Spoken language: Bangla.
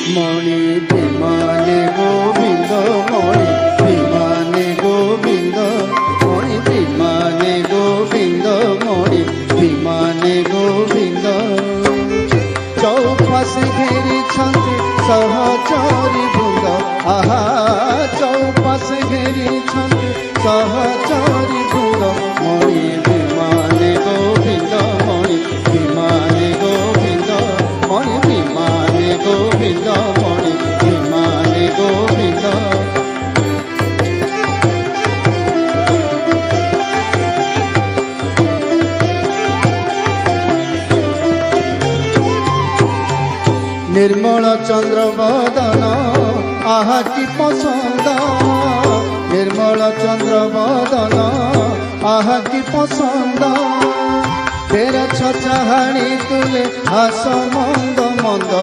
মণি বিমানে গোবিন্দ মণি বিমানে গোবিন্দ মণি বিমানে গোবিন্দ মণি বিমানে গোবিন্দ চৌপাশে ঘেরিছন্তি সহচরি বৃন্দ আহা চৌপাশে ঘেরিছন্তি সহচরি বৃন্দ মণি বিমানে গোবিন্দ মণি বিমানে গোবিন্দ মণি বিমানে গোবিন্দ মণি বিমানে গোবিন্দ निर्मल चंद्र बदन आहा की पसंद निर्मल चंद्र बदन आहा की पसंद तेरा छचाहाणी तुले हास मंद मंद।